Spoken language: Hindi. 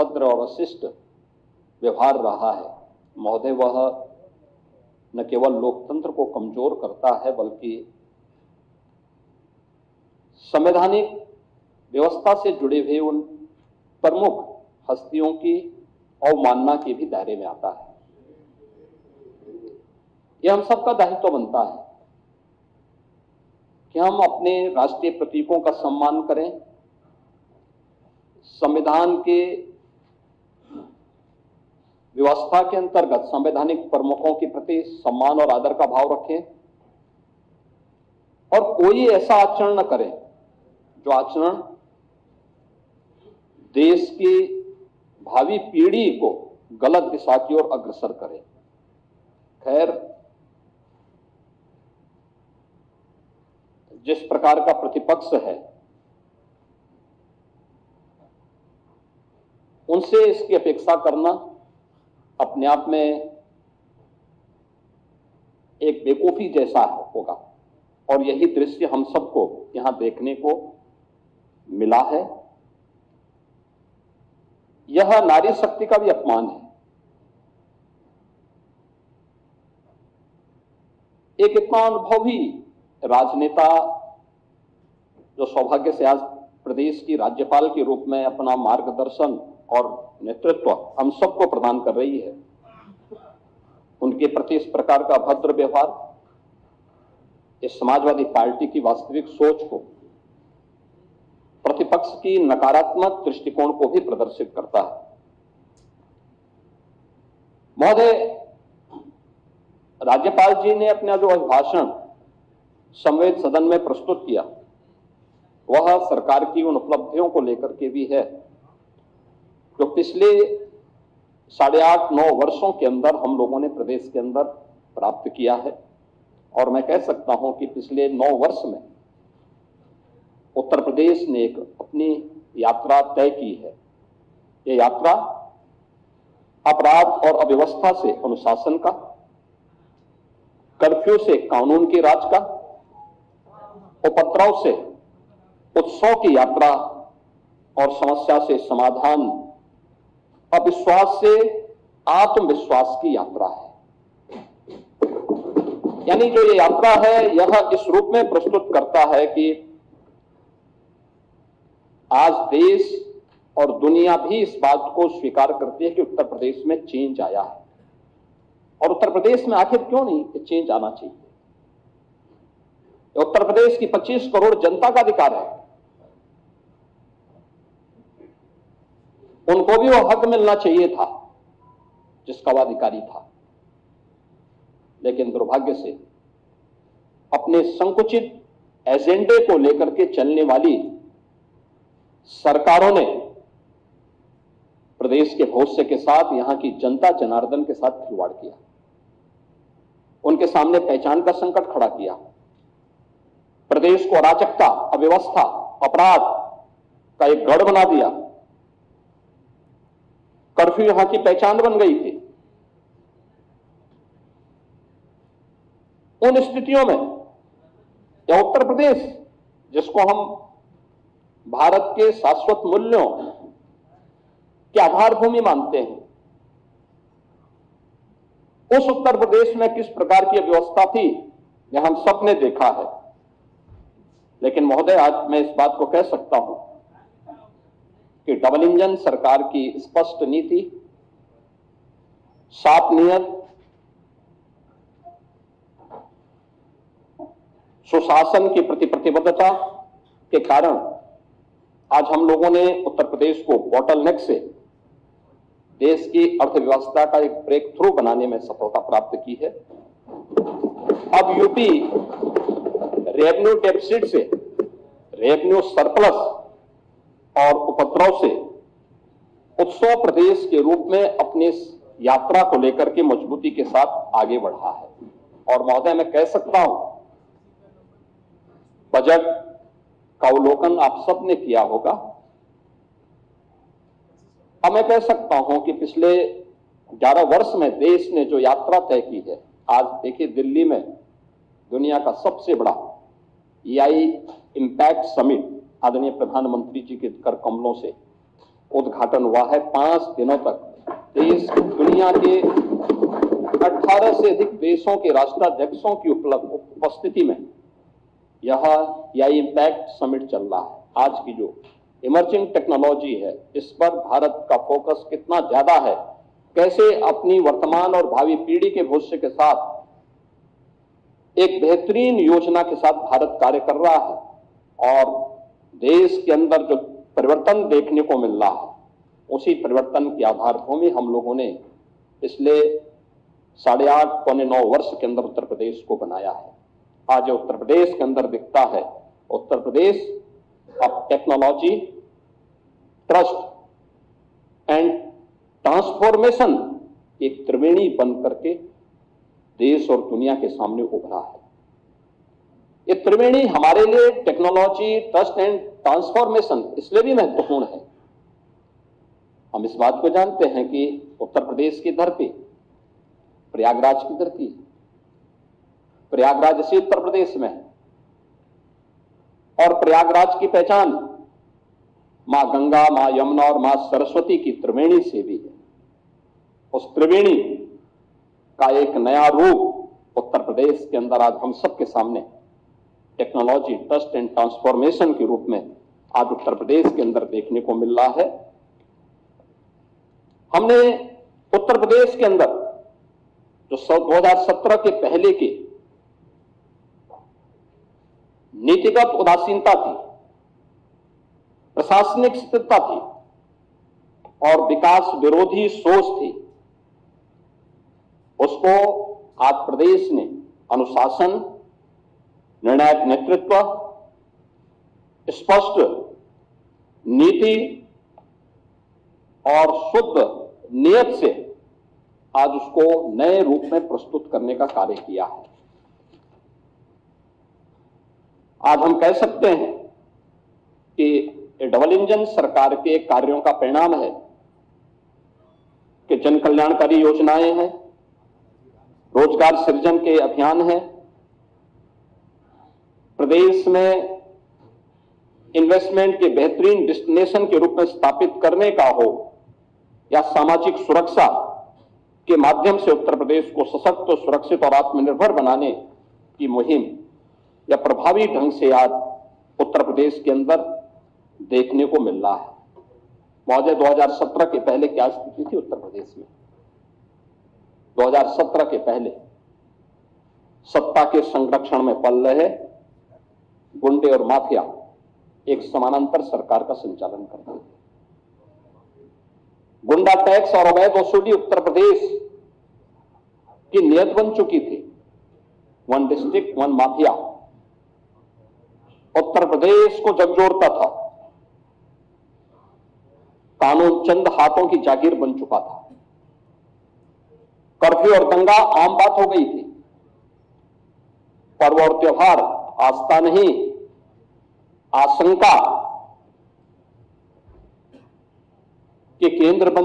अभद्र और अशिष्ट व्यवहार रहा है महोदय, वह न केवल लोकतंत्र को कमजोर करता है बल्कि संवैधानिक व्यवस्था से जुड़े हुए उन प्रमुख हस्तियों की अवमानना के भी दायरे में आता है। यह हम सबका दायित्व बनता है कि हम अपने राष्ट्रीय प्रतीकों का सम्मान करें, संविधान के व्यवस्था के अंतर्गत संवैधानिक प्रमुखों के प्रति सम्मान और आदर का भाव रखें और कोई ऐसा आचरण न करें जो आचरण देश की भावी पीढ़ी को गलत दिशा की ओर अग्रसर करे। खैर, जिस प्रकार का प्रतिपक्ष है उनसे इसकी अपेक्षा करना अपने आप में एक बेवकूफी जैसा होगा और यही दृश्य हम सबको यहां देखने को मिला है। यह नारी शक्ति का भी अपमान है। एक इतना अनुभवी राजनेता जो सौभाग्य से आज प्रदेश की राज्यपाल के रूप में अपना मार्गदर्शन और नेतृत्व हम सबको प्रदान कर रही है, उनके प्रति इस प्रकार का अभद्र व्यवहार इस समाजवादी पार्टी की वास्तविक सोच को, प्रतिपक्ष की नकारात्मक दृष्टिकोण को भी प्रदर्शित करता है। महोदय, राज्यपाल जी ने अपना जो अभिभाषण संवेद सदन में प्रस्तुत किया वह सरकार की उन उपलब्धियों को लेकर के भी है जो पिछले 8.5-9 वर्षों के अंदर हम लोगों ने प्रदेश के अंदर प्राप्त किया है। और मैं कह सकता हूं कि पिछले 9 वर्ष में उत्तर प्रदेश ने एक अपनी यात्रा तय की है। ये यात्रा अपराध और अव्यवस्था से अनुशासन का, कर्फ्यू से कानून के राज का, उपद्रव से उत्सव की यात्रा और समस्या से समाधान, अविश्वास से आत्मविश्वास की यात्रा है। यानी जो ये यात्रा है यह इस रूप में प्रस्तुत करता है कि आज देश और दुनिया भी इस बात को स्वीकार करती है कि उत्तर प्रदेश में चेंज आया है। और उत्तर प्रदेश में आखिर क्यों नहीं कि चेंज आना चाहिए। उत्तर प्रदेश की 25 करोड़ जनता का अधिकार है, उनको भी वो हक मिलना चाहिए था जिसका वह अधिकारी था। लेकिन दुर्भाग्य से अपने संकुचित एजेंडे को लेकर के चलने वाली सरकारों ने प्रदेश के भविष्य के साथ, यहां की जनता जनार्दन के साथ खिलवाड़ किया, उनके सामने पहचान का संकट खड़ा किया, प्रदेश को अराजकता, अव्यवस्था, अपराध का एक गढ़ बना दिया। कर्फ्यू यहां की पहचान बन गई थी। उन स्थितियों में यह उत्तर प्रदेश जिसको हम भारत के शाश्वत मूल्यों की आधारभूमि मानते हैं, उस उत्तर प्रदेश में किस प्रकार की व्यवस्था थी यह हम सब ने देखा है। लेकिन महोदय, आज मैं इस बात को कह सकता हूं कि डबल इंजन सरकार की स्पष्ट नीति, साफ नियत, सुशासन की प्रति प्रतिबद्धता के कारण आज हम लोगों ने उत्तर प्रदेश को बॉटलनेक से देश की अर्थव्यवस्था का एक ब्रेक थ्रू बनाने में सफलता प्राप्त की है। अब यूपी रेवेन्यू डेफिसिट से रेवेन्यू सरप्लस और उपद्रव से उत्सव प्रदेश के रूप में अपनी यात्रा को लेकर के मजबूती के साथ आगे बढ़ा है। और महोदय, मैं कह सकता हूं, बजट का अवलोकन आप सबने किया होगा। अब मैं कह सकता हूं कि पिछले 11 वर्ष में देश ने जो यात्रा तय की है, आज देखिए दिल्ली में दुनिया का सबसे बड़ा EI इम्पैक्ट समिट आदरणीय प्रधानमंत्री जी के कर कमलों से उद्घाटन हुआ है। 5 दिनों तक देश दुनिया के 18 से अधिक देशों के राष्ट्राध्यक्षों की उपस्थिति में यह इम्पैक्ट समिट चल रहा है। आज की जो इमर्जिंग टेक्नोलॉजी है, इस पर भारत का फोकस कितना ज्यादा है, कैसे अपनी वर्तमान और भावी पीढ़ी के भविष्य के साथ एक बेहतरीन योजना के साथ भारत कार्य कर रहा है और देश के अंदर जो परिवर्तन देखने को मिल रहा है, उसी परिवर्तन की आधारभूमि हम लोगों ने पिछले 8.5 पौने 9 वर्ष के अंदर उत्तर प्रदेश को बनाया है। आज उत्तर प्रदेश के अंदर दिखता है, उत्तर प्रदेश अब टेक्नोलॉजी, ट्रस्ट एंड ट्रांसफॉर्मेशन एक त्रिवेणी बन करके देश और दुनिया के सामने उभरा है। ये त्रिवेणी हमारे लिए टेक्नोलॉजी, ट्रस्ट एंड ट्रांसफॉर्मेशन इसलिए भी महत्वपूर्ण है। हम इस बात को जानते हैं कि उत्तर प्रदेश की धरती प्रयागराज की धरती है। प्रयागराज इसी उत्तर प्रदेश में है और प्रयागराज की पहचान मां गंगा, मां यमुना और मां सरस्वती की त्रिवेणी से भी है। उस त्रिवेणी का एक नया रूप उत्तर प्रदेश के अंदर आज हम सबके सामने टेक्नोलॉजी, ट्रस्ट एंड ट्रांसफॉर्मेशन के रूप में आज उत्तर प्रदेश के अंदर देखने को मिल रहा है। हमने उत्तर प्रदेश के अंदर जो 2017 के पहले की नीतिगत उदासीनता थी, प्रशासनिक स्थिरता थी और विकास विरोधी सोच थी, उसको आज प्रदेश ने अनुशासन, निर्णायक नेतृत्व, स्पष्ट नीति और शुद्ध नियत से आज उसको नए रूप में प्रस्तुत करने का कार्य किया है। आज हम कह सकते हैं कि ये डबल इंजन सरकार के कार्यों का परिणाम है कि जन कल्याणकारी योजनाएं हैं, रोजगार सृजन के अभियान हैं, प्रदेश में इन्वेस्टमेंट के बेहतरीन डेस्टिनेशन के रूप में स्थापित करने का हो या सामाजिक सुरक्षा के माध्यम से उत्तर प्रदेश को सशक्त, सुरक्षित और आत्मनिर्भर बनाने की मुहिम या प्रभावी ढंग से आज उत्तर प्रदेश के अंदर देखने को मिल रहा है। महोदय, 2017 के पहले क्या स्थिति थी उत्तर प्रदेश में? 2017 के पहले सत्ता के संरक्षण में पल रहे गुंडे और माफिया एक समानांतर सरकार का संचालन करते थे। गुंडा टैक्स और अवैध वसूली उत्तर प्रदेश की नियत बन चुकी थी। 1 डिस्ट्रिक्ट 1 माफिया उत्तर प्रदेश को झकझोरता था। कानून चंद हाथों की जागीर बन चुका था। कर्फ्यू और दंगा आम बात हो गई थी। पर्व और त्योहार आस्था नहीं, आशंका के केंद्र बन